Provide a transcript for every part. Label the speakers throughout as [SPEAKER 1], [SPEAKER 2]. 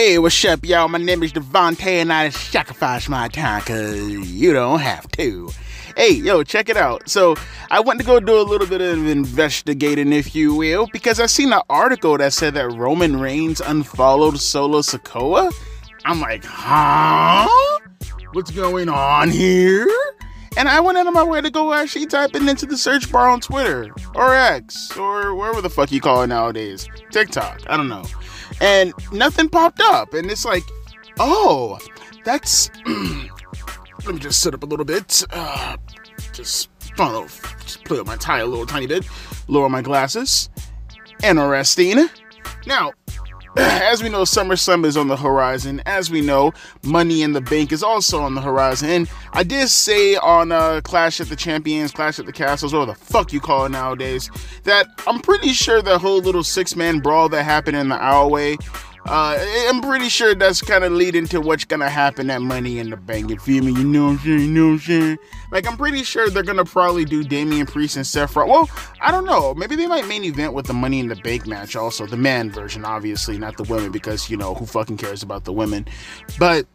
[SPEAKER 1] Hey, what's up, y'all? My name is Devontae, and I sacrifice my time, cause you don't have to. Hey, yo, check it out. So, I went to go do a little bit of investigating, if you will, because I seen an article that said that Roman Reigns unfollowed Solo Sikoa. I'm like, huh? What's going on here? And I went out of my way to go actually type it into the search bar on Twitter, or X, or wherever the fuck you call it nowadays. TikTok, I don't know. And nothing popped up. And it's like, oh, that's... let me just sit up a little bit. Just play up my tie a little tiny bit. Lower my glasses. Interesting. Now, as we know, SummerSlam is on the horizon. As we know, Money in the Bank is also on the horizon. And I did say on Clash at the Champions, Clash at the Castles, whatever the fuck you call it nowadays, that I'm pretty sure the whole little six-man brawl that happened in the Aisleway, I'm pretty sure that's kind of leading to what's going to happen at Money in the Bank. You feel me? You know what I'm saying? You know what I'm saying? Like, I'm pretty sure they're going to probably do Damian Priest and Seth Rollins. Well, I don't know. Maybe they might main event with the Money in the Bank match also. The man version, obviously, not the women, because, you know, who fucking cares about the women? But...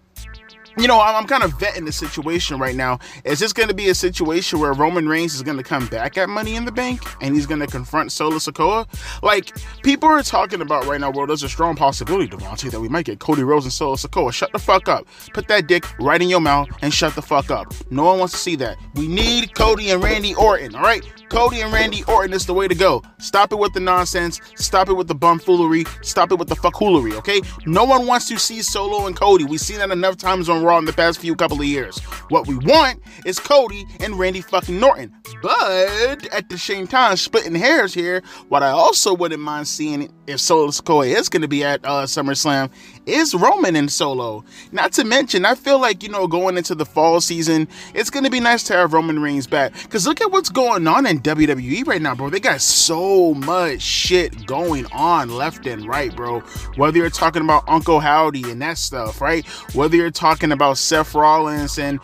[SPEAKER 1] you know, I'm kind of vetting the situation right now. Is this going to be a situation where Roman Reigns is going to come back at Money in the Bank and he's going to confront Solo Sikoa? Like, people are talking about right now, well, there's a strong possibility, Devontae, that we might get Cody Rhodes and Solo Sikoa. Shut the fuck up. Put that dick right in your mouth and shut the fuck up. No one wants to see that. We need Cody and Randy Orton, all right? Cody and Randy Orton is the way to go. Stop it with the nonsense. Stop it with the bumfoolery. Stop it with the fuckhoolery, okay? No one wants to see Solo and Cody. We've seen that enough times on Raw in the past couple of years. What we want is Cody and Randy fucking Orton. But at the same time, splitting hairs here, what I also wouldn't mind seeing if Solo Sikoa is going to be at SummerSlam is Roman and Solo. Not to mention, I feel like, you know, going into the fall season, it's going to be nice to have Roman Reigns back. Because look at what's going on in WWE right now, bro. They got so much shit going on left and right, bro. Whether you're talking about Uncle Howdy and that stuff, right? Whether you're talking about Seth Rollins and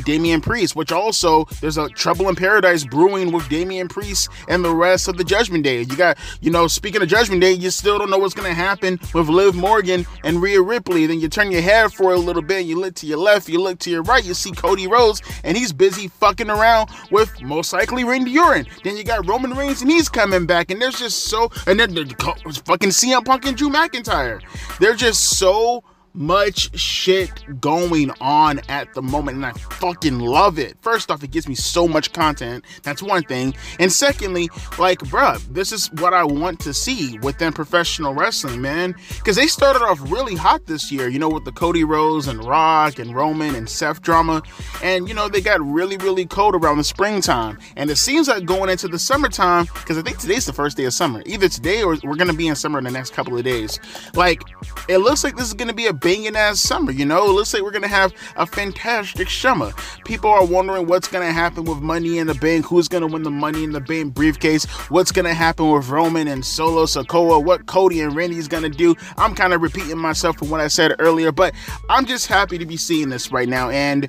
[SPEAKER 1] Damian Priest, which also, there's a Trouble in Paradise brewing with Damian Priest and the rest of the Judgment Day. You got, you know, speaking of Judgment Day, you still don't know what's going to happen with Liv Morgan and Rhea Ripley. Then you turn your head for a little bit, you look to your left, you look to your right, you see Cody Rhodes, and he's busy fucking around with most likely Randy Orton. Then you got Roman Reigns, and he's coming back, and there's just so, and then fucking CM Punk and Drew McIntyre. They're just so much shit going on at the moment, and I fucking love it. First off, it gives me so much content. That's one thing. And secondly, like, bruh, this is what I want to see within professional wrestling, man. Because they started off really hot this year, you know, with the Cody Rhodes and Rock and Roman and Seth drama. And, you know, they got really, really cold around the springtime. And it seems like going into the summertime, because I think today's the first day of summer. Either today or we're going to be in summer in the next couple of days. Like, it looks like this is going to be a banging ass summer, you know? It looks like we're gonna have a fantastic summer. People are wondering what's gonna happen with Money in the Bank, who's gonna win the Money in the Bank briefcase, what's gonna happen with Roman and Solo Sikoa, what Cody and Randy's gonna do. I'm kind of repeating myself from what I said earlier, but I'm just happy to be seeing this right now. And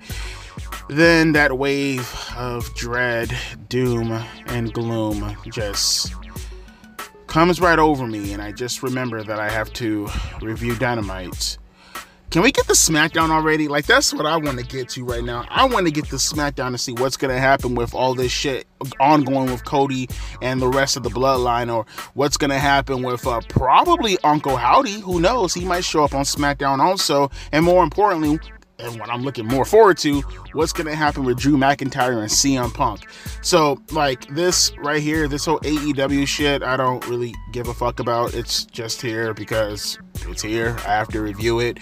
[SPEAKER 1] then that wave of dread, doom, and gloom just comes right over me, and I just remember that I have to review Dynamite. Can we get the SmackDown already? Like, that's what I want to get to right now. I want to get the SmackDown to see what's going to happen with all this shit ongoing with Cody and the rest of the bloodline, or what's going to happen with probably Uncle Howdy. Who knows? He might show up on SmackDown also. And more importantly, and what I'm looking more forward to, what's going to happen with Drew McIntyre and CM Punk. So, like, this right here, this whole AEW shit, I don't really give a fuck about. It's just here because it's here. I have to review it.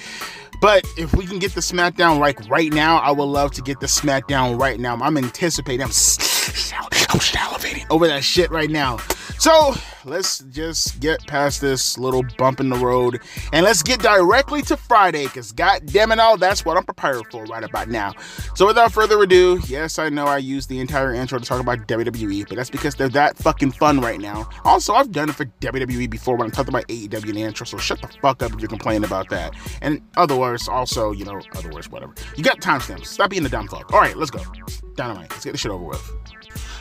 [SPEAKER 1] But if we can get the SmackDown like right now, I would love to get the SmackDown right now. I'm anticipating, I'm salivating over that shit right now. So let's just get past this little bump in the road and let's get directly to Friday, because god damn it all, that's what I'm prepared for right about now. So without further ado, yes, I know I used the entire intro to talk about WWE, but that's because they're that fucking fun right now. Also, I've done it for WWE before when I talked about AEW in the intro, so shut the fuck up if you're complaining about that. And otherwise, also, you know, otherwise, whatever. You got timestamps. Stop being a dumb fuck. All right, let's go. Dynamite. Let's get this shit over with.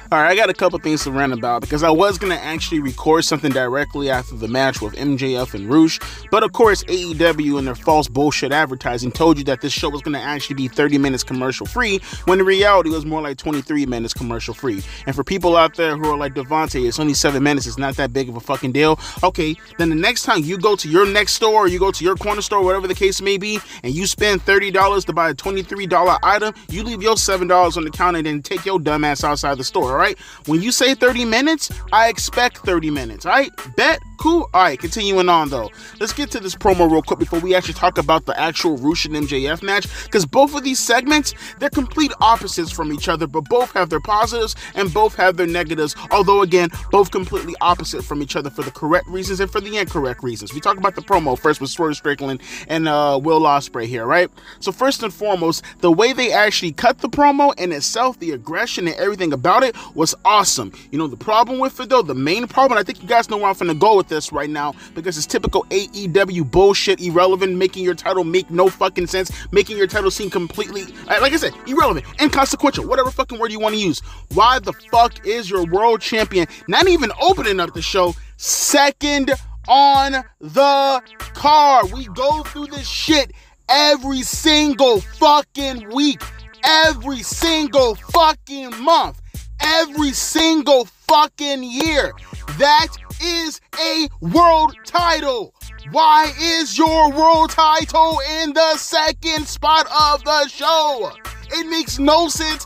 [SPEAKER 1] Alright, I got a couple things to rant about because I was going to actually record something directly after the match with MJF and Roosh, but of course AEW and their false bullshit advertising told you that this show was going to actually be 30 minutes commercial free, when in reality it was more like 23 minutes commercial free. And for people out there who are like, Devontae, it's only 7 minutes, it's not that big of a fucking deal. Okay, then the next time you go to your next store or you go to your corner store, whatever the case may be, and you spend $30 to buy a $23 item, you leave your $7 on the counter and then take your dumb ass outside the store. Alright, when you say 30 minutes, I expect 30 minutes. Alright, bet? Cool? Alright, continuing on though. Let's get to this promo real quick before we actually talk about the actual Roosh and MJF match, because both of these segments, they're complete opposites from each other, but both have their positives and both have their negatives, although again, both completely opposite from each other for the correct reasons and for the incorrect reasons. We talk about the promo first with Swerve Strickland and Will Ospreay here, right? So first and foremost, the way they actually cut the promo in itself, the aggression and everything about it was awesome. You know, the problem with it though, the main problem, I think you guys know where I'm finna go with this right now, because it's typical AEW bullshit, irrelevant, making your title make no fucking sense, making your title seem completely, like I said, irrelevant, inconsequential, whatever fucking word you want to use. Why the fuck is your world champion not even opening up the show second on the card? We go through this shit every single fucking week, every single fucking month, every single fucking year. That is a world title. Why is your world title in the second spot of the show? It makes no sense.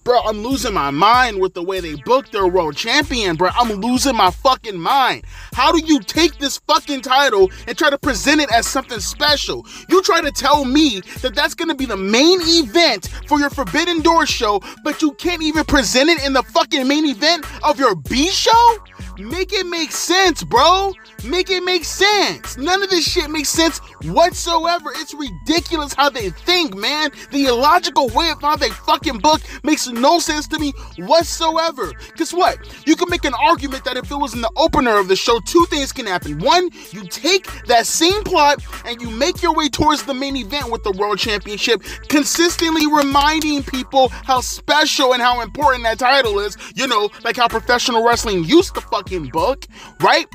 [SPEAKER 1] Bro, I'm losing my mind with the way they booked their world champion, bro. I'm losing my fucking mind. How do you take this fucking title and try to present it as something special? You try to tell me that that's going to be the main event for your Forbidden Door show, but you can't even present it in the fucking main event of your B show? Make it make sense, bro. Make it make sense. None of this shit makes sense whatsoever. It's ridiculous how they think, man. The illogical way of how they fucking book makes no sense to me whatsoever. Guess what? You can make an argument that if it was in the opener of the show, two things can happen. One, you take that same plot and you make your way towards the main event with the World Championship, consistently reminding people how special and how important that title is. You know, like how professional wrestling used to fucking book, right?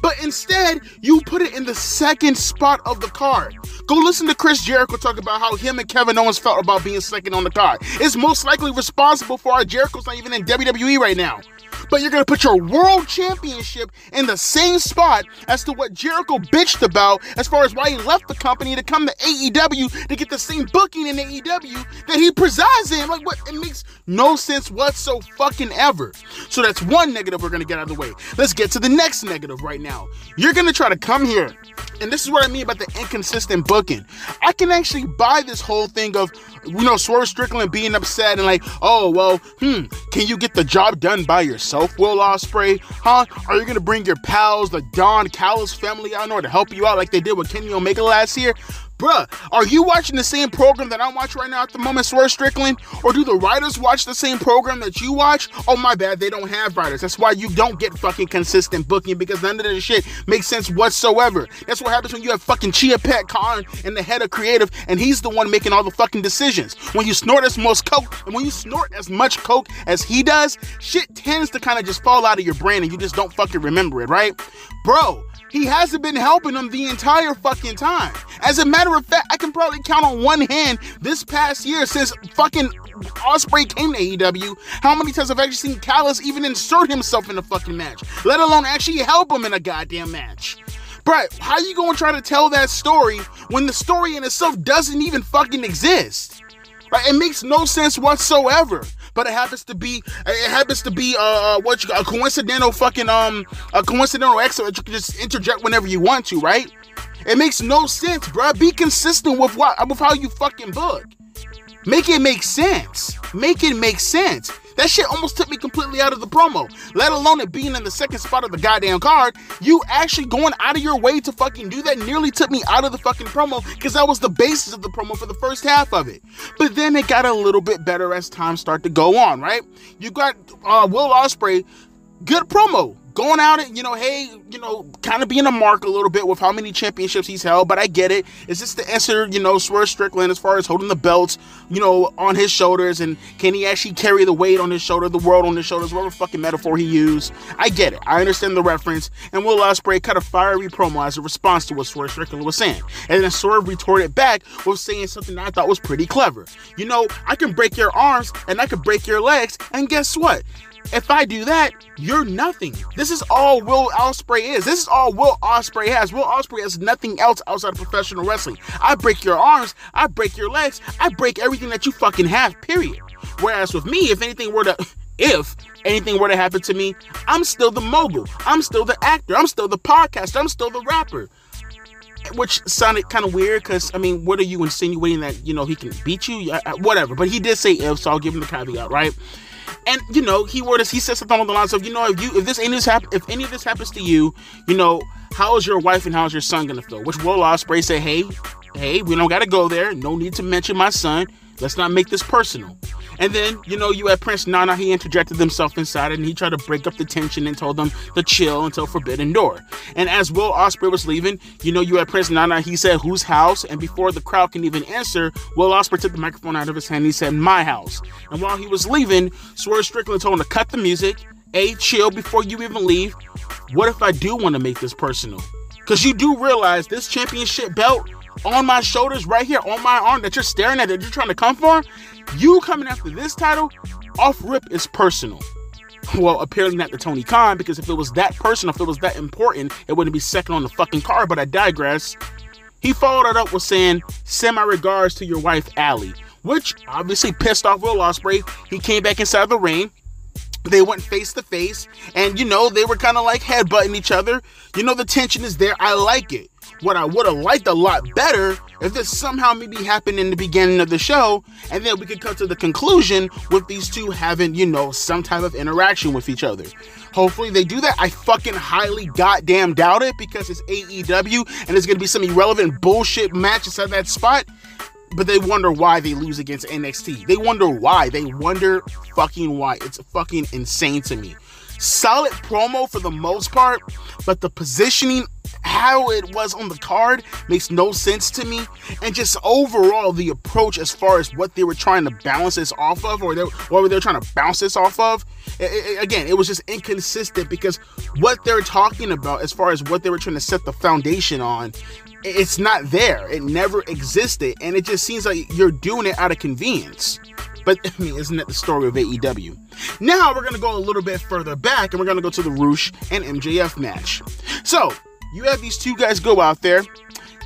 [SPEAKER 1] But instead, you put it in the second spot of the card. Go listen to Chris Jericho talk about how him and Kevin Owens felt about being second on the card. It's most likely responsible for our Jericho's not even in WWE right now. But you're going to put your world championship in the same spot as to what Jericho bitched about as far as why he left the company to come to AEW to get the same booking in AEW that he presides in. Like, what? It makes no sense whatsoever fucking ever. So that's one negative we're going to get out of the way. Let's get to the next negative right now. You're going to try to come here, and this is what I mean about the inconsistent booking. I can actually buy this whole thing of, you know, Swerve Strickland being upset and like, oh, well, can you get the job done by yourself, Will Ospreay? Huh? Are you going to bring your pals, the Don Callis family out in order to help you out like they did with Kenny Omega last year? Bruh, are you watching the same program that I'm watching right now at the moment, Swerve Strickland? Or do the writers watch the same program that you watch? Oh, my bad, they don't have writers. That's why you don't get fucking consistent booking, because none of this shit makes sense whatsoever. That's what happens when you have fucking Chia Pet Khan and the head of creative, and he's the one making all the fucking decisions. When you snort as much coke, and when you snort as much coke as he does, shit tends to kind of just fall out of your brain and you just don't fucking remember it, right? Bro, he hasn't been helping them the entire fucking time. As a matter of fact, I can probably count on one hand this past year since fucking Ospreay came to AEW, how many times I've actually seen Callis even insert himself in a fucking match, let alone actually help him in a goddamn match. Bruh, how you gonna try to tell that story when the story in itself doesn't even fucking exist? Right? It makes no sense whatsoever. But it happens to be a coincidental fucking a coincidental exit that you can just interject whenever you want to, right? It makes no sense, bro. Be consistent with how you fucking book. Make it make sense. Make it make sense. That shit almost took me completely out of the promo. Let alone it being in the second spot of the goddamn card. You actually going out of your way to fucking do that nearly took me out of the fucking promo, because that was the basis of the promo for the first half of it. But then it got a little bit better as time started to go on, right? You got Will Ospreay, good promo. going out and, hey, kind of being a mark a little bit with how many championships he's held, but I get it. Is this to answer, Swerve Strickland as far as holding the belts, on his shoulders, and can he actually carry the weight on his shoulder, the world on his shoulders, whatever fucking metaphor he used? I get it. I understand the reference, and Will Ospreay cut a fiery promo as a response to what Swerve Strickland was saying. And then Swerve retorted back with saying something that I thought was pretty clever. I can break your arms, and I can break your legs, and guess what? If I do that, you're nothing. This is all Will Ospreay is. This is all Will Ospreay has. Will Ospreay has nothing else outside of professional wrestling. I break your arms, I break your legs, I break everything that you fucking have, period. Whereas with me, if anything were to happen to me, I'm still the mogul. I'm still the actor. I'm still the podcaster. I'm still the rapper. Which sounded kind of weird because, what are you insinuating that, he can beat you? Whatever. But he did say if, so I'll give him the caveat, right? And, he said something along the lines of, if any of this happens to you, how is your wife and how's your son going to feel? Which Will Ospreay said, hey, we don't got to go there. No need to mention my son. Let's not make this personal. And then, you had Prince Nana, he interjected himself inside and he tried to break up the tension and told them to chill until Forbidden Door. And as Will Ospreay was leaving, you had Prince Nana, he said, whose house? And before the crowd can even answer, Will Ospreay took the microphone out of his hand and he said, my house. And while he was leaving, Swerve Strickland told him to cut the music, chill before you even leave. What if I do want to make this personal? Because you do realize this championship belt on my shoulders right here, on my arm that you're staring at, that you're trying to come for, you coming after this title, off rip is personal. Well, apparently not to Tony Khan, because if it was that personal, if it was that important, it wouldn't be second on the fucking card, but I digress. He followed it up with saying, send my regards to your wife, Allie, which obviously pissed off Will Ospreay. He came back inside the ring. They went face to face, and, they were kind of like headbutting each other. The tension is there. I like it. What I would have liked a lot better if this somehow maybe happened in the beginning of the show, and then we could come to the conclusion with these two having, some type of interaction with each other. Hopefully they do that. I fucking highly goddamn doubt it, because it's AEW, and there's going to be some irrelevant bullshit match inside that spot. But they wonder why they lose against NXT. They wonder why. They wonder fucking why. It's fucking insane to me. Solid promo for the most part, but the positioning, how it was on the card, makes no sense to me. And just overall, the approach as far as what they were trying to balance this off of, or what they were trying to bounce this off of, again, it was just inconsistent, because what they're talking about as far as what they were trying to set the foundation on, it's not there. It never existed, and it just seems like you're doing it out of convenience. But, isn't that the story of AEW? Now, we're going to go a little bit further back, and we're going to go to the Roosh and MJF match. So, you have these two guys go out there.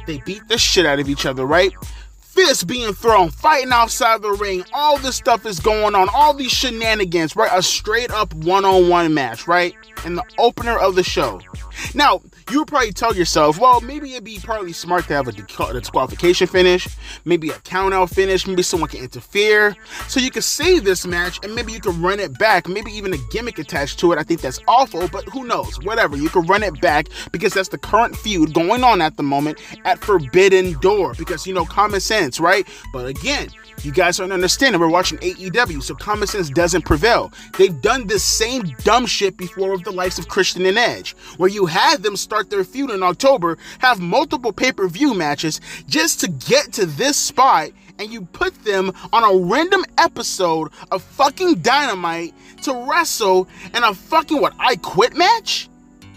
[SPEAKER 1] They beat the shit out of each other, right? Fists being thrown, fighting outside the ring. All this stuff is going on. All these shenanigans, right? A straight-up one-on-one match, right? And the opener of the show. Now, you would probably tell yourself, well, maybe it'd be probably smart to have a disqualification finish, maybe a count-out finish, maybe someone can interfere, so you can save this match, and maybe you can run it back, maybe even a gimmick attached to it. I think that's awful, but who knows? Whatever, you can run it back, because that's the current feud going on at the moment at Forbidden Door, because, common sense, right? But again, you guys don't understand it. We're watching AEW, so common sense doesn't prevail. They've done this same dumb shit before with the likes of Christian and Edge, where you had them start their feud in October, have multiple pay-per-view matches just to get to this spot, and you put them on a random episode of fucking Dynamite to wrestle in a fucking, I Quit match?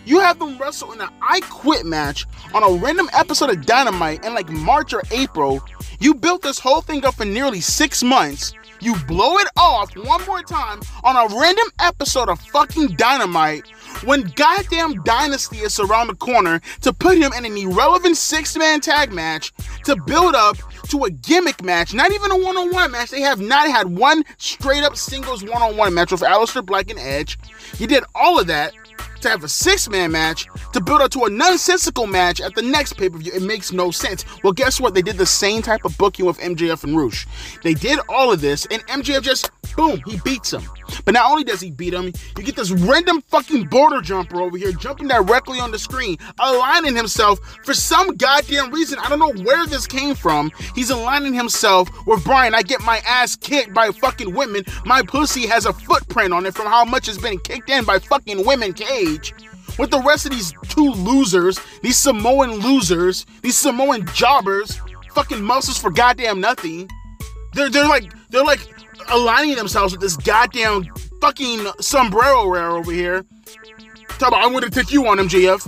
[SPEAKER 1] You have them wrestle in an I Quit match on a random episode of Dynamite in like March or April. You built this whole thing up for nearly 6 months. You blow it off one more time on a random episode of fucking Dynamite when goddamn Dynasty is around the corner to put him in an irrelevant 6-man tag match to build up to a gimmick match, not even a one-on-one match. They have not had one straight-up singles one-on-one match with Aleister Black and Edge. You did all of that to have a 6-man match to build up to a nonsensical match at the next pay-per-view. It makes no sense. Well, guess what? They did the same type of booking with MJF and Roosh. They did all of this, and MJF just Boom, he beats him. But not only does he beat him, you get this random fucking border jumper over here jumping directly on the screen, aligning himself for some goddamn reason. I don't know where this came from. He's aligning himself with Brian. I get my ass kicked by fucking women. My pussy has a footprint on it from how much it's been kicked in by fucking women, Cage. With the rest of these two losers, these Samoan losers, these Samoan jobbers, fucking muscles for goddamn nothing. They're like aligning themselves with this goddamn fucking sombrero rare over here. Talk about, I'm gonna take you on, MJF.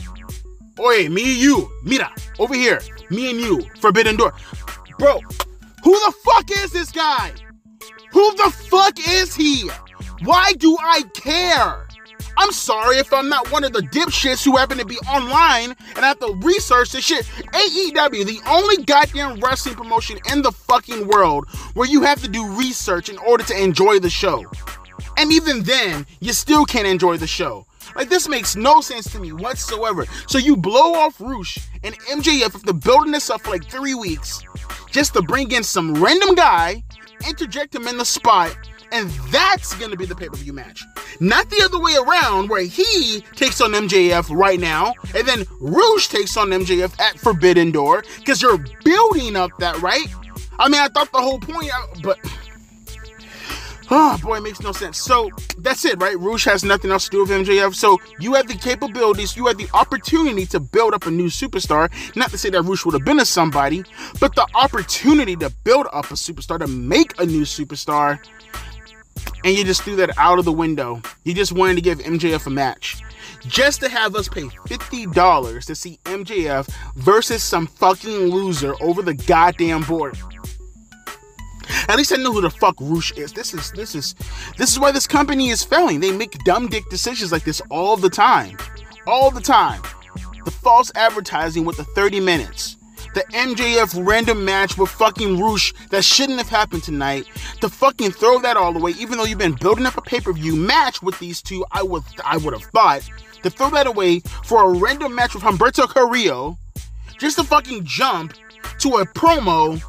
[SPEAKER 1] Oye, me and you, mira, over here, me and you, Forbidden Door. Bro, who the fuck is this guy? Who the fuck is he? Why do I care? I'm sorry if I'm not one of the dipshits who happen to be online and have to research this shit. AEW, the only goddamn wrestling promotion in the fucking world where you have to do research in order to enjoy the show. And even then, you still can't enjoy the show. Like, this makes no sense to me whatsoever. So you blow off Roosh and MJF after building this up for like 3 weeks just to bring in some random guy, interject him in the spot, and that's going to be the pay-per-view match. Not the other way around, where he takes on MJF right now, and then Roosh takes on MJF at Forbidden Door, because you're building up that, right? I mean, I thought the whole point, but... oh, boy, it makes no sense. So, that's it, right? Roosh has nothing else to do with MJF, so you have the capabilities, you have the opportunity to build up a new superstar. Not to say that Roosh would have been a somebody, but the opportunity to build up a superstar, to make a new superstar... and you just threw that out of the window. You just wanted to give MJF a match. Just to have us pay $50 to see MJF versus some fucking loser over the goddamn board. At least I know who the fuck Roosh is. This is why this company is failing. They make dumb dick decisions like this all the time. All the time. The false advertising with the 30 minutes. The MJF random match with fucking Roosh that shouldn't have happened tonight. To fucking throw that all away, even though you've been building up a pay-per-view match with these two, I would have thought. To throw that away for a random match with Humberto Carrillo, just to fucking jump to a promo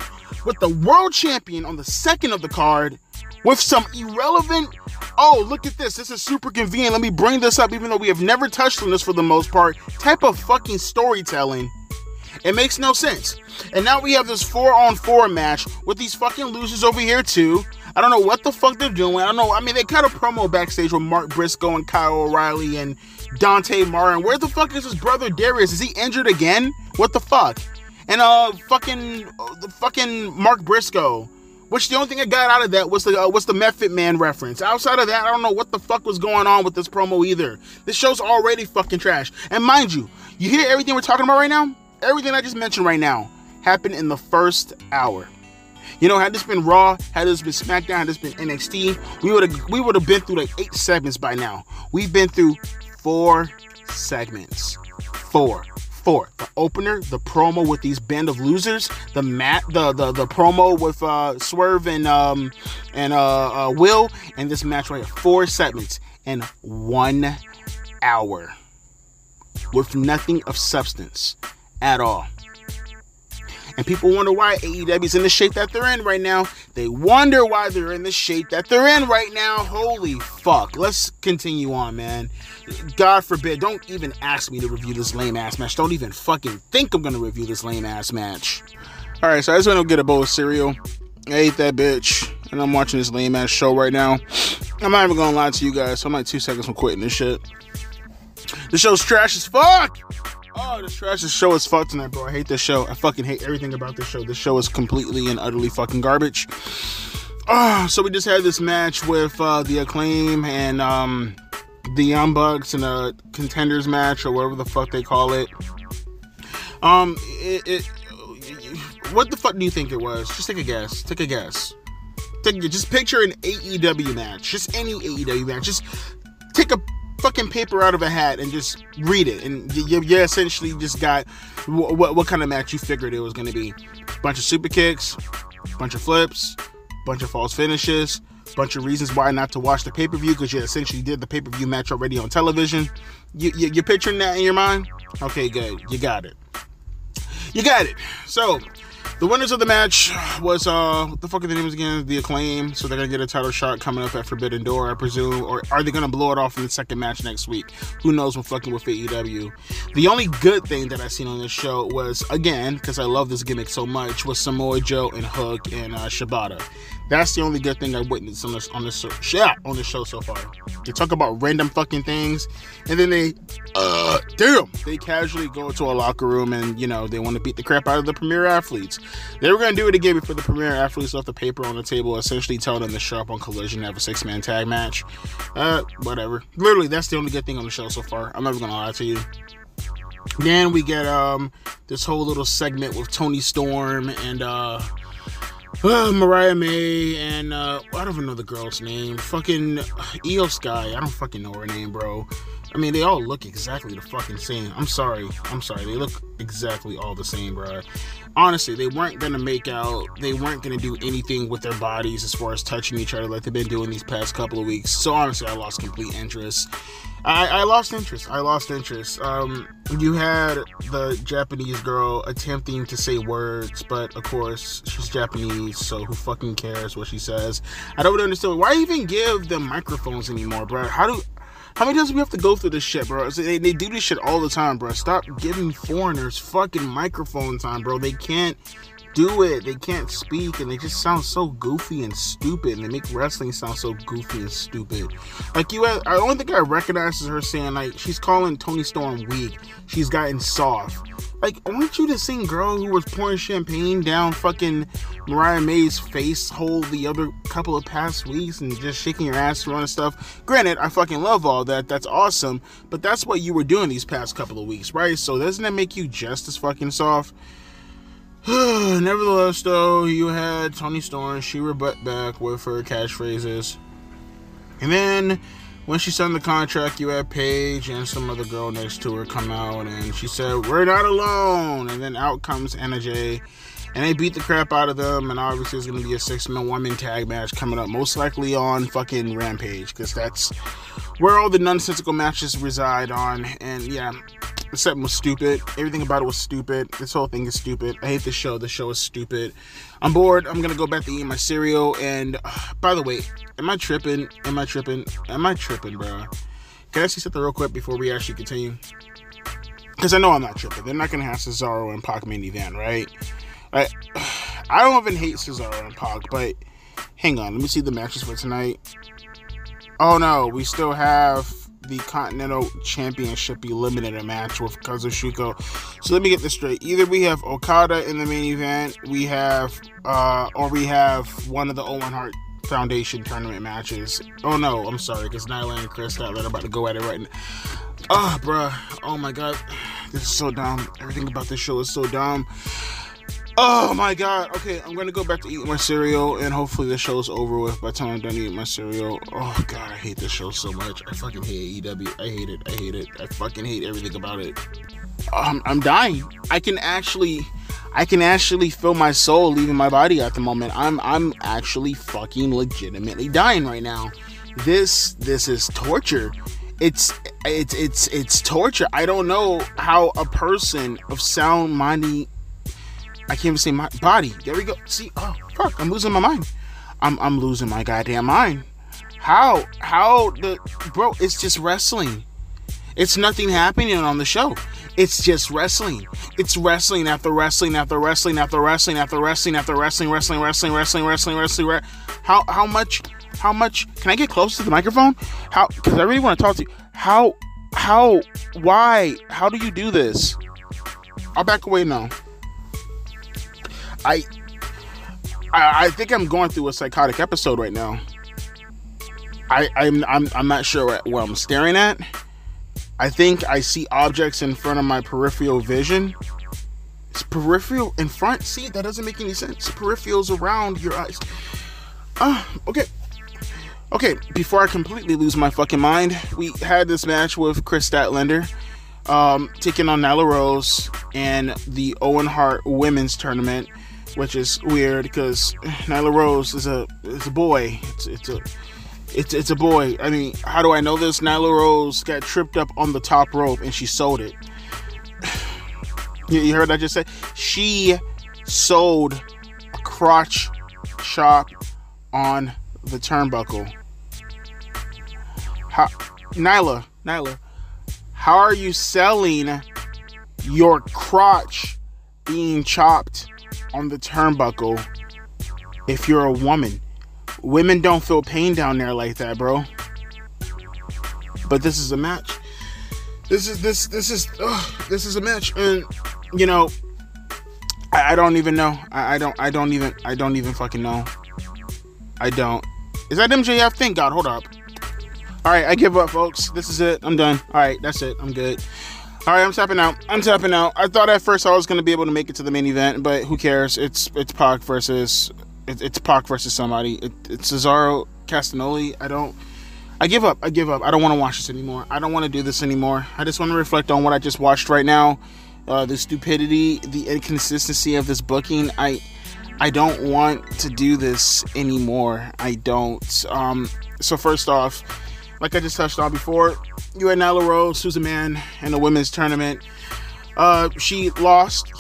[SPEAKER 1] with the world champion on the second of the card with some irrelevant, oh, look at this is super convenient, let me bring this up even though we have never touched on this for the most part, type of fucking storytelling. It makes no sense. And now we have this 4-on-4 match with these fucking losers over here too. I don't know what the fuck they're doing. I don't know. I mean, they cut a promo backstage with Mark Briscoe and Kyle O'Reilly and Dante Martin. Where the fuck is his brother Darius? Is he injured again? What the fuck? And the fucking Mark Briscoe. Which the only thing I got out of that was the Method Man reference. Outside of that, I don't know what the fuck was going on with this promo either. This show's already fucking trash. And mind you, you hear everything we're talking about right now? Everything I just mentioned right now happened in the first hour. You know, had this been Raw, had this been SmackDown, had this been NXT, we would have been through like 8 segments by now. We've been through 4 segments. 4. The opener, the promo with these band of losers, the promo with Swerve and Will, and this match right here. 4 segments in 1 hour with nothing of substance at all. And people wonder why AEW's in the shape that they're in right now. They wonder why they're in the shape that they're in right now. Holy fuck. Let's continue on, man. God forbid, don't even ask me to review this lame ass match. Don't even fucking think I'm gonna review this lame ass match. Alright, so I just went to get a bowl of cereal. I ate that bitch, and I'm watching this lame ass show right now. I'm not even gonna lie to you guys, so I'm like 2 seconds from quitting this shit. This show's trash as fuck! Oh, this trash show is fuck tonight, bro. I hate this show. I fucking hate everything about this show. This show is completely and utterly fucking garbage. So we just had this match with the Acclaim and the Young Bucks in a Contenders match or whatever the fuck they call it. What the fuck do you think it was? Just take a guess. Just picture an AEW match. Just any AEW match. Just take a fucking paper out of a hat and just read it, and you essentially just got what kind of match you figured it was going to be. Bunch of super kicks, bunch of flips, bunch of false finishes, bunch of reasons why not to watch the pay-per-view because you essentially did the pay-per-view match already on television. You're picturing that in your mind? Okay, good. You got it. So The winners of the match was, what the fuck are the names again? The Acclaim. So they're going to get a title shot coming up at Forbidden Door, I presume. Or are they going to blow it off in the second match next week? Who knows? We're fucking with AEW. The only good thing that I seen on this show was, again, because I love this gimmick so much, was Samoa Joe and Hook and Shibata. That's the only good thing I witnessed on this show so far. They talk about random fucking things, and then they casually go to a locker room and, you know, they want to beat the crap out of the Premier Athletes. They were going to do it again before the Premier Athletes left the paper on the table, essentially telling them to show up on Collision and have a 6-man tag match. Whatever. Literally, that's the only good thing on the show so far. I'm never going to lie to you. Then we get this whole little segment with Toni Storm and Mariah May and I don't even know the girl's name. Fucking Io Sky. I don't fucking know her name, bro. I mean, they all look exactly the fucking same. I'm sorry. They look exactly all the same, bro. Honestly, they weren't gonna make out. They weren't gonna do anything with their bodies as far as touching each other like they've been doing these past couple of weeks. So honestly, I lost complete interest. I lost interest. You had the Japanese girl attempting to say words, but of course, she's Japanese, so who fucking cares what she says? I don't understand. Why even give them microphones anymore, bro? How many times do we have to go through this shit, bro? They do this shit all the time, bro. Stop giving foreigners fucking microphone time, bro. They can't do it. They can't speak, and they just sound so goofy and stupid, and they make wrestling sound so goofy and stupid. Like, I only think I recognize is her saying, like, she's calling Toni Storm weak. She's gotten soft. Like, I want you to sing girl who was pouring champagne down fucking Mariah May's face hole the other couple of past weeks and just shaking your ass around and stuff. Granted, I fucking love all that. That's awesome. But that's what you were doing these past couple of weeks, right? So doesn't that make you just as fucking soft? Nevertheless, though, you had Toni Storm. She rebut back with her catchphrases. And then, when she signed the contract, you had Paige and some other girl next to her come out, and she said, "We're not alone." And then out comes Anna Jay, and they beat the crap out of them, and obviously it's going to be a 6-man, 1-man tag match coming up, most likely on fucking Rampage, because that's where all the nonsensical matches reside on. And yeah, the set was stupid. Everything about it was stupid. This whole thing is stupid. I hate this show. The show is stupid. I'm bored. I'm going to go back to eating my cereal. And by the way, am I tripping, bro? Can I say something real quick before we actually continue? Because I know I'm not tripping. They're not going to have Cesaro and Pac main event, right? I don't even hate Cesaro and Pac, but hang on. Let me see the matches for tonight. Oh, no. We still have the Continental Championship Eliminator match with Kazuchika. So let me get this straight. Either we have Okada in the main event, or we have one of the Owen Hart Foundation tournament matches. Oh no, I'm sorry, because Nyla and Chris Statler are about to go at it right now. Oh, bruh. Oh my god. This is so dumb. Everything about this show is so dumb. Oh my god. Okay, I'm gonna go back to eating my cereal, and hopefully the show's over with by the time I'm done eating my cereal. Oh god, I hate this show so much. I fucking hate AEW. I hate it. I fucking hate everything about it. I'm dying. I can actually feel my soul leaving my body at the moment. I'm actually fucking legitimately dying right now. This is torture. It's torture. I don't know how a person of sound minding, I can't even say my body. There we go. See, oh fuck, I'm losing my mind. I'm losing my goddamn mind. How bro, it's just wrestling. It's nothing happening on the show. It's just wrestling. It's wrestling after wrestling after wrestling after wrestling after wrestling after wrestling. How much can I get close to the microphone? Because I really want to talk to you. Why? How do you do this? I'll back away now. I think I'm going through a psychotic episode right now. I'm not sure what I'm staring at. I think I see objects in front of my peripheral vision. It's peripheral in front. See, that doesn't make any sense. Peripherals around your eyes. Okay. Before I completely lose my fucking mind, we had this match with Chris Statlander, taking on Nyla Rose in the Owen Hart Women's Tournament, which is weird because Nyla Rose is a boy. It's a boy. I mean, how do I know this? Nyla Rose got tripped up on the top rope and she sold it. You heard what I just said? She sold a crotch chop on the turnbuckle. Nyla, how are you selling your crotch being chopped on the turnbuckle if you're a woman? Women don't feel pain down there like that, bro. But this is a match. This is a match, and you know, I don't even know. I don't even fucking know. I don't. Is that MJF? Thank God. Hold up. All right, I give up, folks. This is it. I'm done. All right, that's it. I'm good. All right, I'm tapping out. I thought at first I was going to be able to make it to the main event, but who cares? It's Pac versus somebody. It's Cesaro, Castagnoli. I give up. I don't want to watch this anymore. I don't want to do this anymore. I just want to reflect on what I just watched right now. The stupidity, the inconsistency of this booking. I don't want to do this anymore. I don't. So first off, like I just touched on before, you had Nyla Rose, who's a man in a women's tournament. She lost.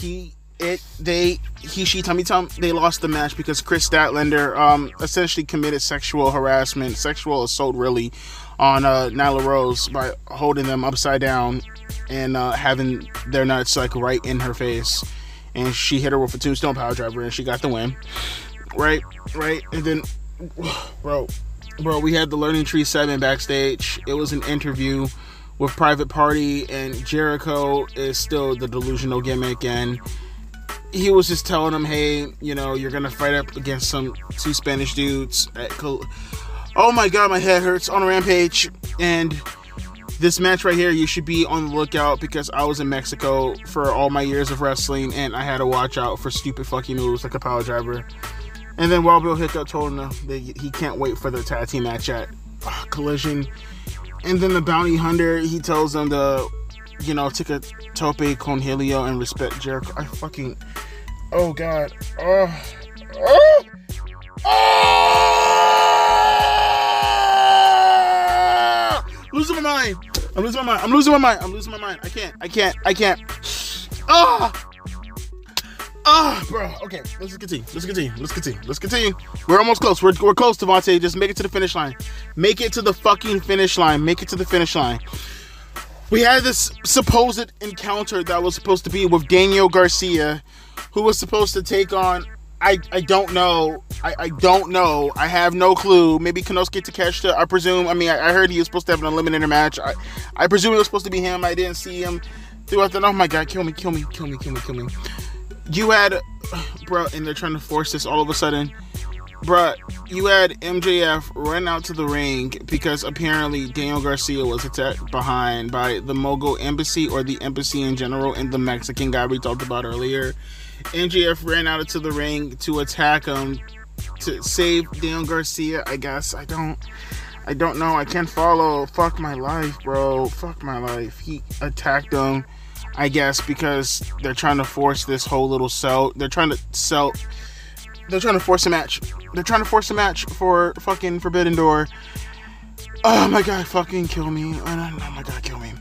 [SPEAKER 1] They lost the match because Chris Statlander essentially committed sexual harassment, sexual assault really, on Nyla Rose by holding them upside down and having their nuts like right in her face. And she hit her with a tombstone power driver and she got the win. Right. And then, bro, we had the Learning Tree 7 backstage. It was an interview with Private Party, and Jericho is still the delusional gimmick, and he was just telling them, hey, you know, you're gonna fight up against two Spanish dudes oh my god, my head hurts, on a Rampage, and this match right here, you should be on the lookout, because I was in Mexico for all my years of wrestling, and I had to watch out for stupid fucking moves like a power driver. And then Wild Bill Hickok told him that he can't wait for the tag team match at Collision. And then the Bounty Hunter, he tells him to, you know, take a tope con Helio and respect Jericho. Oh god. Losing my mind. I'm losing my mind. I can't. Bro. Okay, let's continue. We're almost close. We're close, Devontae. Just make it to the finish line. Make it to the fucking finish line. We had this supposed encounter that was supposed to be with Daniel Garcia, who was supposed to take on, I don't know. I don't know. I have no clue. Maybe Konosuke Takeshita, I presume. I mean, I heard he was supposed to have an eliminator match. I presume it was supposed to be him. I didn't see him throughout the... Oh my god, kill me. You had... Bro, and they're trying to force this all of a sudden. Bro, you had MJF run out to the ring because apparently Daniel Garcia was attacked behind by the Mogul Embassy, or the embassy in general, and the Mexican guy we talked about earlier. MJF ran out to the ring to attack him to save Daniel Garcia, I guess. I don't know. I can't follow. Fuck my life, bro. Fuck my life. He attacked him, I guess, because they're trying to force this whole little They're trying to force a match. They're trying to force a match for fucking Forbidden Door. Oh my god, fucking kill me. Oh my god, kill me.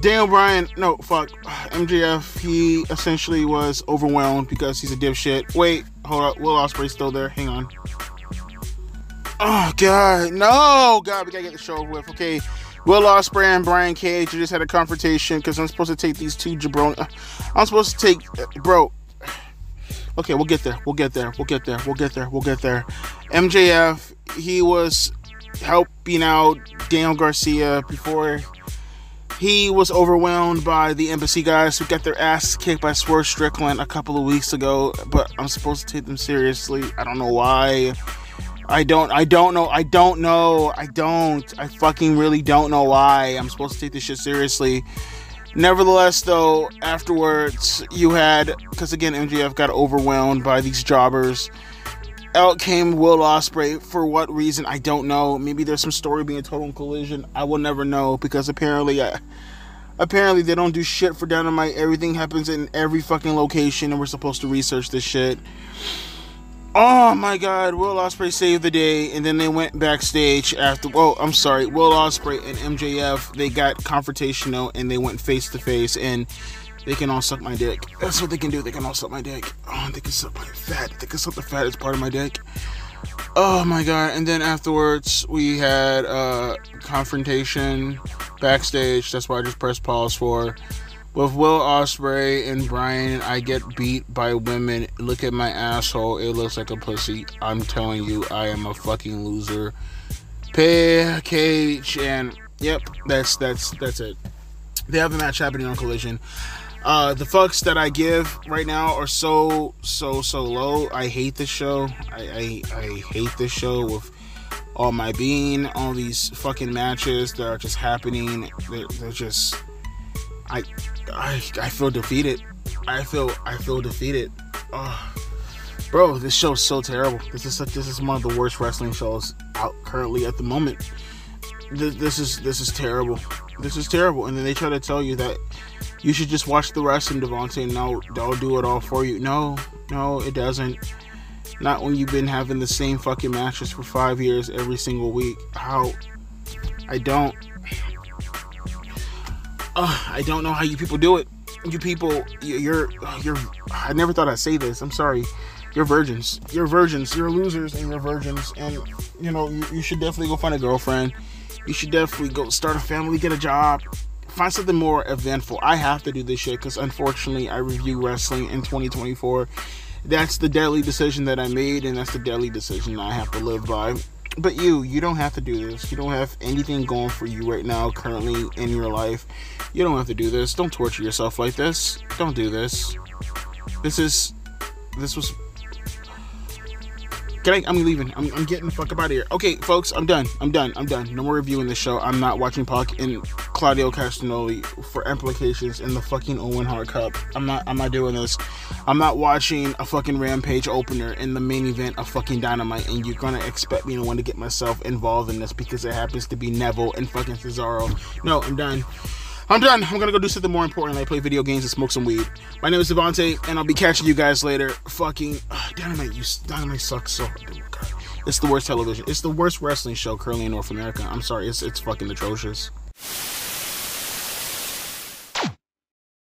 [SPEAKER 1] Daniel Bryan, no, fuck. MJF, he essentially was overwhelmed because he's a dipshit. Wait, hold up. Will Ospreay's still there. Hang on. Oh god, no! God, we gotta get the show over with. Okay, Will Ospreay and Brian Cage just had a confrontation because I'm supposed to take these two jabroni. I'm supposed to take, bro. Okay, we'll get there. MJF, he was helping out Daniel Garcia before he was overwhelmed by the embassy guys who got their ass kicked by Swerve Strickland a couple of weeks ago, but I'm supposed to take them seriously. I don't know why. I fucking really don't know why I'm supposed to take this shit seriously. Nevertheless, though, afterwards, you had, because again, MJF got overwhelmed by these jobbers. Out came Will Ospreay. For what reason, I don't know. Maybe there's some story being told on Collision. I will never know, because apparently they don't do shit for Dynamite. Everything happens in every fucking location, and we're supposed to research this shit. Oh my god, Will Ospreay saved the day, and then they went backstage after... Will Ospreay and MJF, they got confrontational, and they went face to face, and They can all suck my dick. That's what they can do. They can all suck my dick. Oh, they can suck my fat. They can suck the fattest part of my dick. Oh my god. And then afterwards, we had a confrontation backstage. That's why I just pressed pause for. With Will Ospreay and Bryan, I get beat by women. Look at my asshole. It looks like a pussy. I'm telling you, I am a fucking loser. Package, and yep, that's it. They have a match happening on Collision. The fucks that I give right now are so low. I hate this show. I hate this show with all my being. All these fucking matches that are just happening. They're just. I feel defeated. I feel defeated. Oh, bro, this show's so terrible. This is one of the worst wrestling shows out currently at the moment. This is terrible. This is terrible. And then they try to tell you that you should just watch the wrestling, Devontae. No, they'll do it all for you. No, it doesn't. Not when you've been having the same fucking matches for 5 years every single week. How? I don't know how you people do it. You people, you're. I never thought I'd say this. I'm sorry. You're virgins. You're virgins. You're losers, and you're virgins. And you know you should definitely go find a girlfriend. You should definitely go start a family, get a job, find something more eventful. I have to do this shit because unfortunately I review wrestling in 2024. That's the deadly decision that I made, and that's the deadly decision I have to live by. But you don't have to do this. You don't have anything going for you right now, currently in your life. You don't have to do this. Don't torture yourself like this. Don't do this. This was. I'm leaving. I'm getting the fuck up out of here. Okay, folks, I'm done. No more reviewing this show. I'm not watching Pac and Claudio Castagnoli for implications in the fucking Owen Hart Cup. I'm not doing this. I'm not watching a fucking Rampage opener in the main event of fucking Dynamite, and you're gonna expect me to want to get myself involved in this because it happens to be Neville and fucking Cesaro. No, I'm done. I'm gonna go do something more important, like play video games and smoke some weed. My name is Devontae, and I'll be catching you guys later. Fucking Dynamite sucks so hard. Oh, God. It's the worst television. It's the worst wrestling show currently in North America. I'm sorry, it's fucking atrocious.